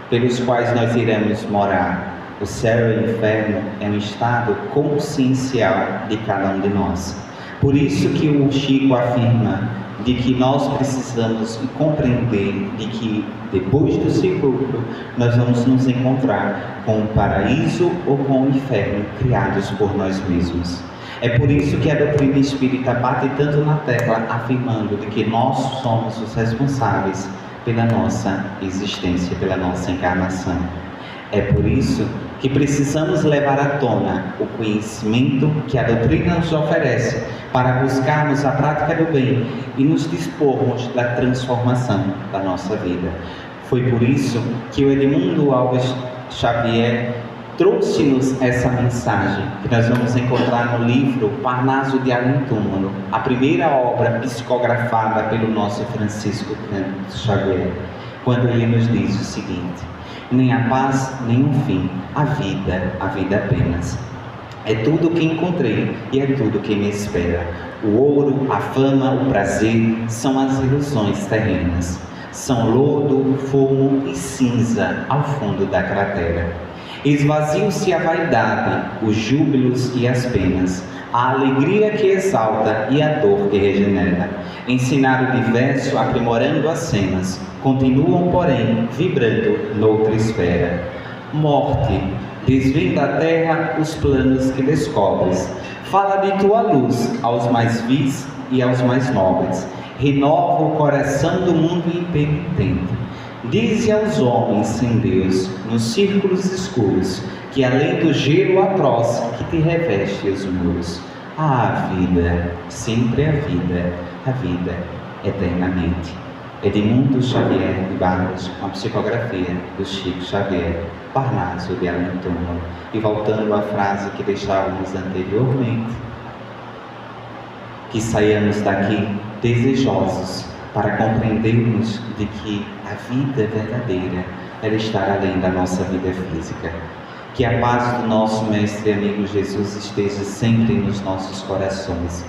pelos quais nós iremos morar. O céu e o inferno é um estado consciencial de cada um de nós. Por isso que o Chico afirma de que nós precisamos compreender de que depois do sepulcro nós vamos nos encontrar com o paraíso ou com o inferno criados por nós mesmos. É por isso que a doutrina espírita bate tanto na tecla, afirmando de que nós somos os responsáveis pela nossa existência, pela nossa encarnação. É por isso que precisamos levar à tona o conhecimento que a doutrina nos oferece para buscarmos a prática do bem e nos dispormos da transformação da nossa vida. Foi por isso que o Edmundo Alves Xavier trouxe-nos essa mensagem que nós vamos encontrar no livro Parnaso de Além Túmulo, a primeira obra psicografada pelo nosso Francisco Cândido Xavier, quando ele nos diz o seguinte: nem a paz, nem o fim, a vida apenas. É tudo o que encontrei e é tudo o que me espera. O ouro, a fama, o prazer são as ilusões terrenas. São lodo, fumo e cinza ao fundo da cratera. Esvaziam-se a vaidade, os júbilos e as penas, a alegria que exalta e a dor que regenera. Ensinaram o diverso, aprimorando as cenas, continuam, porém, vibrando noutra esfera. Morte, desvenda a terra os planos que descobres. Fala de tua luz aos mais vis e aos mais nobres. Renova o coração do mundo impenitente. Dize aos homens sem Deus, nos círculos escuros, que além do gelo atroz que te reveste os muros, há a vida, sempre a vida eternamente. Edmundo Xavier de Barros, uma psicografia do Chico Xavier, Parnaso de Além Túmulo. E voltando à frase que deixávamos anteriormente, que saiamos daqui desejosos para compreendermos de que a vida verdadeira ela está além da nossa vida física. Que a paz do nosso Mestre e amigo Jesus esteja sempre nos nossos corações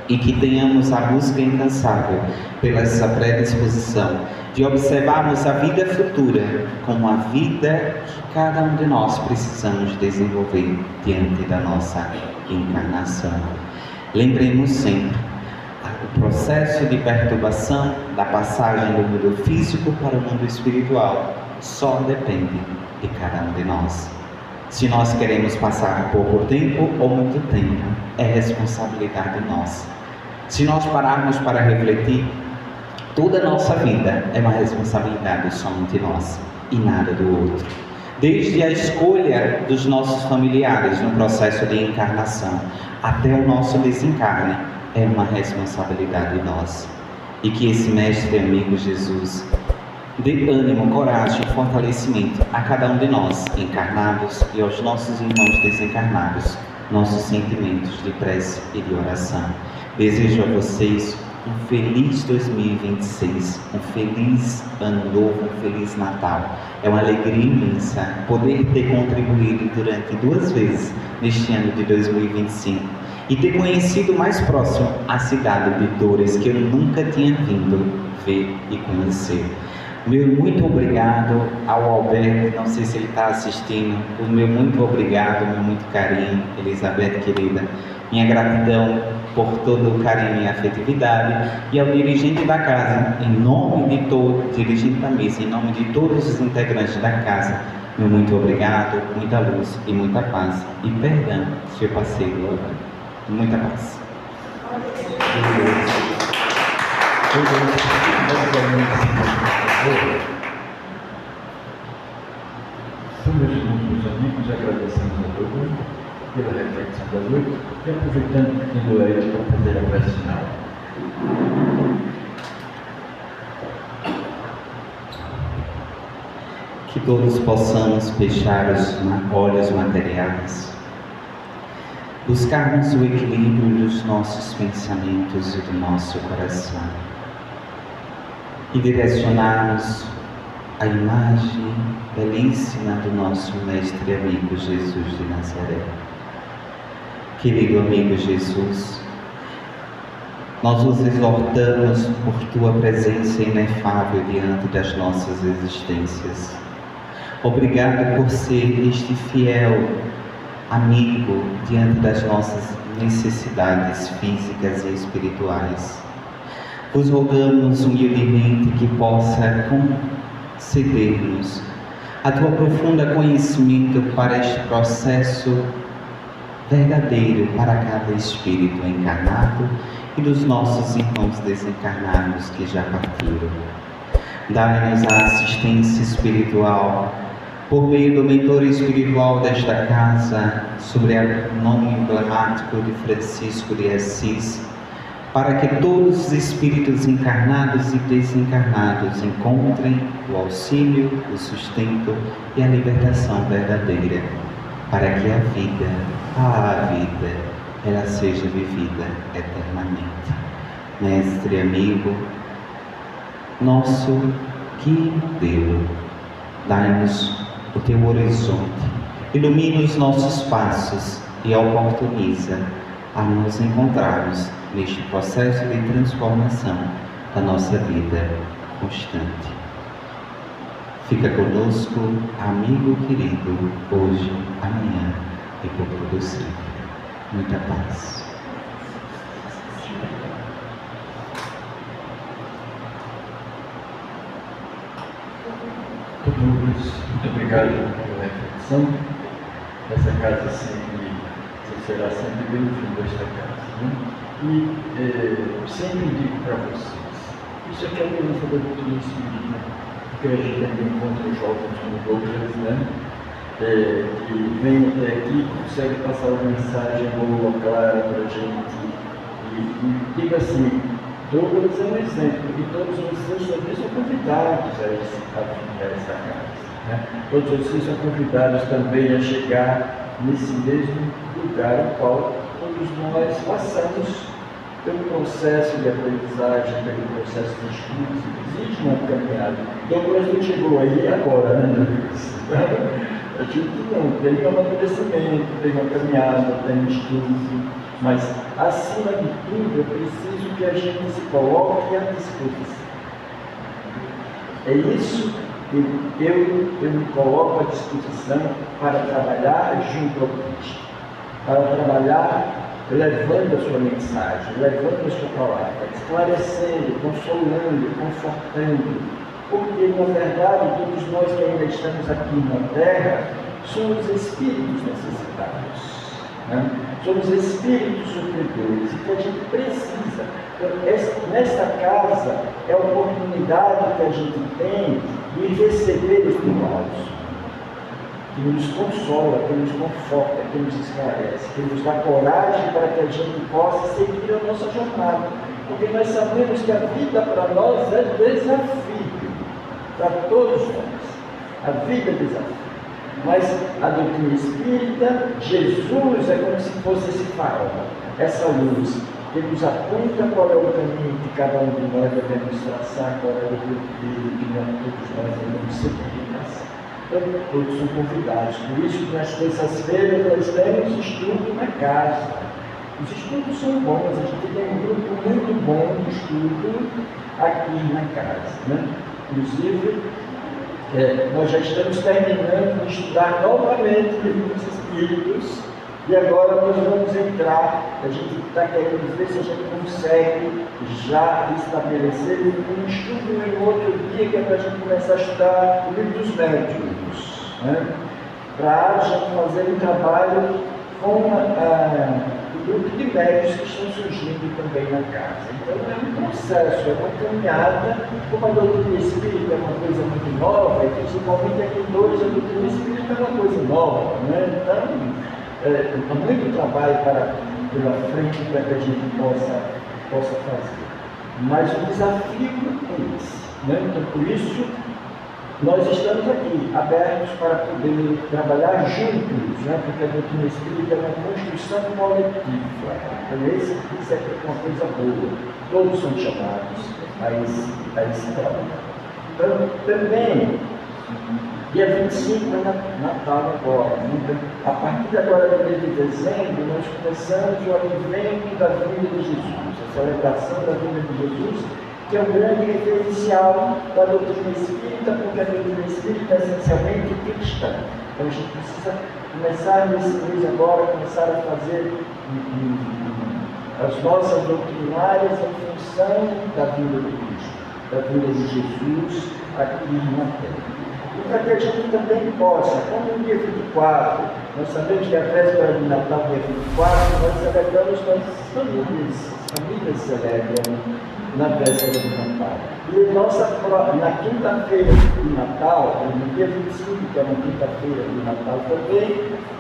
e que tenhamos a busca incansável pela essa predisposição de observarmos a vida futura como a vida que cada um de nós precisamos desenvolver diante da nossa encarnação. Lembremos sempre, o processo de perturbação da passagem do mundo físico para o mundo espiritual só depende de cada um de nós. Se nós queremos passar pouco tempo ou muito tempo, é responsabilidade nossa. Se nós pararmos para refletir, toda a nossa vida é uma responsabilidade somente nossa e nada do outro. Desde a escolha dos nossos familiares no processo de encarnação até o nosso desencarne, é uma responsabilidade nossa. E que esse mestre amigo Jesus dê ânimo, coragem e fortalecimento a cada um de nós, encarnados, e aos nossos irmãos desencarnados, nossos sentimentos de prece e de oração. Desejo a vocês um feliz 2026, um feliz ano novo, um feliz Natal. É uma alegria imensa poder ter contribuído durante 2 vezes neste ano de 2025 e ter conhecido mais próximo a cidade de Dores, que eu nunca tinha vindo ver e conhecer. Meu muito obrigado ao Alberto, não sei se ele está assistindo, o meu muito obrigado, meu muito carinho, Elizabeth querida, minha gratidão por todo o carinho e afetividade, e ao dirigente da casa, em nome de todo, dirigente da missa, em nome de todos os integrantes da casa, meu muito obrigado, muita luz e muita paz, e perdão se eu passei do horário. Muita paz. Então, meus irmãos, meus amigos, agradecemos a todos pela reflexão da noite e aproveitando que tem aí para fazer a prece final. Que todos possamos fechar os olhos materiais, buscarmos o equilíbrio dos nossos pensamentos e do nosso coração e direcionarmos a imagem belíssima do nosso mestre amigo Jesus de Nazaré. Querido amigo Jesus, nós os exortamos por Tua presença inefável diante das nossas existências. Obrigado por ser este fiel amigo diante das nossas necessidades físicas e espirituais. Vos rogamos humildemente que possa conceder-nos a Tua profunda conhecimento para este processo verdadeiro para cada espírito encarnado e dos nossos irmãos desencarnados que já partiram. Dai-nos a assistência espiritual por meio do mentor espiritual desta casa, sobre o nome emblemático de Francisco de Assis, para que todos os espíritos encarnados e desencarnados encontrem o auxílio, o sustento e a libertação verdadeira, para que a vida, ela seja vivida eternamente. Mestre amigo, nosso guia Deus, dai-nos o Teu horizonte, ilumina os nossos passos e oportuniza a nos encontrarmos neste processo de transformação da nossa vida constante. Fica conosco, amigo querido, hoje, amanhã e por todo sempre. Muita paz. Todos, muito obrigado pela reflexão. Essa casa sempre será sempre bem-vinda a esta casa, né? E sempre digo para vocês, isso aqui é a aliança da doutrina espírita, porque a gente ainda encontra jovens como Douglas, né? Que vem até aqui, consegue passar uma mensagem boa, clara para a gente. E digo assim, Douglas é um exemplo, e todos vocês também são convidados a essa casa. Né? Todos vocês são convidados também a chegar nesse mesmo lugar ao qual todos nós passamos pelo processo de aprendizagem, pelo processo de estudos, existe uma caminhada. Douglas não chegou aí agora, né, Douglas? A gente não, tem um amadurecimento, tem uma caminhada, tem um estudo, mas acima de tudo é preciso que a gente se coloque à disposição. É isso que eu me coloco à disposição para trabalhar junto ao Cristo, para trabalhar levando a sua mensagem, levando a sua palavra, esclarecendo, consolando, confortando, porque na verdade todos nós que ainda estamos aqui na terra somos espíritos necessitados, né? Somos espíritos sofredores e que a gente precisa. Nesta casa é a oportunidade que a gente tem de receber este bálsamo, que nos consola, que nos conforta, que nos esclarece, que nos dá coragem para que a gente possa seguir a nossa jornada. Porque nós sabemos que a vida para nós é desafio, para todos nós. A vida é desafio. Mas a doutrina espírita, Jesus é como se fosse esse farol, essa luz, que nos aponta qual é o caminho que cada um de nós devemos traçar, qual é o caminho que todos nós devemos seguir. Então, todos são convidados. Por isso que nas terças-feiras nós temos estudo na casa. Os estudos são bons, a gente tem um grupo muito bom de estudo aqui na casa, né? Inclusive, nós já estamos terminando de estudar novamente os livros espíritos e agora nós vamos entrar, a gente está querendo ver se a gente consegue já estabelecer um estudo em outro dia, que é para a gente começar a estudar o livro dos médiuns, né? Para a gente fazer um trabalho com o grupo de médiuns que estão surgindo também na casa. Então é um processo, é uma caminhada, como a doutrina espírita é uma coisa muito nova, e principalmente aqui em Lourdes a doutrina espírita é uma coisa nova, né? Então, há muito trabalho pela frente para que a gente possa fazer. Mas o desafio é esse, né? Então, por isso, nós estamos aqui, abertos para poder trabalhar juntos, né? Porque a doutrina espírita é uma construção coletiva. Então, isso é uma coisa boa. Todos são chamados a esse trabalho. Então, também, dia 25 é Natal agora. Então, a partir de agora, do mês de dezembro, nós começamos o advento da vinda de Jesus, a celebração da vinda de Jesus, que é um grande referencial da doutrina espírita, porque a doutrina espírita é essencialmente cristã. Então a gente precisa começar nesse mês agora, começar a fazer as nossas doutrinárias em função da vinda de Cristo, da vinda de Jesus aqui na Terra. E para que a gente também possa, como no dia 24, nós sabemos que a véspera de Natal, dia 24, nós celebramos nossas famílias celebram na véspera de Natal. E na quinta-feira de Natal, no dia 25, que é uma quinta-feira de Natal também,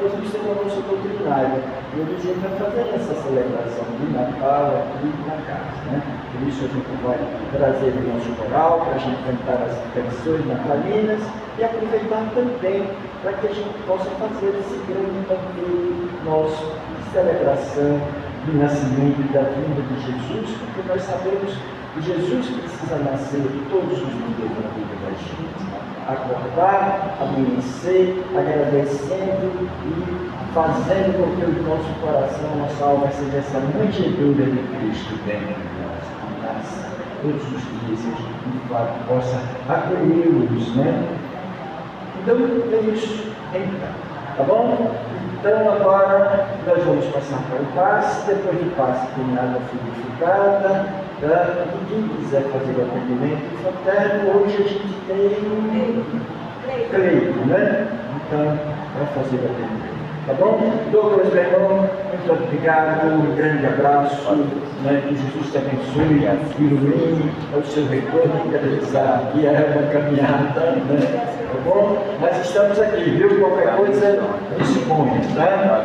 nós vamos ter a nossa doutrinária. E a gente vai fazer essa celebração de Natal aqui na casa, né? Por isso a gente vai trazer o nosso coral para a gente cantar as canções natalinas e aproveitar também para que a gente possa fazer esse grande banquete nosso de celebração do nascimento e da vinda de Jesus, porque nós sabemos que Jesus precisa nascer todos os dias na vida da gente, acordar, amanhecer, agradecendo e fazendo com que o nosso coração, a nossa alma seja essa manjedoura de Cristo dentro de nós, que nasça todos os dias, que a gente de fato possa acolhê-los, né? Então, é isso, tá bom? Então agora nós vamos passar para o passe, depois do passe tem água fluidificada, tá? E quem quiser fazer o atendimento fraterno, hoje a gente tem Cleito, né? Então, para fazer o atendimento. Tá bom? Douglas, meu irmão, muito obrigado, um grande abraço, né? Que Jesus te abençoe, ilumine o seu retorno, realizar, que é uma caminhada, né? Tá bom? Mas estamos aqui, viu? Qualquer coisa, disponha, tá?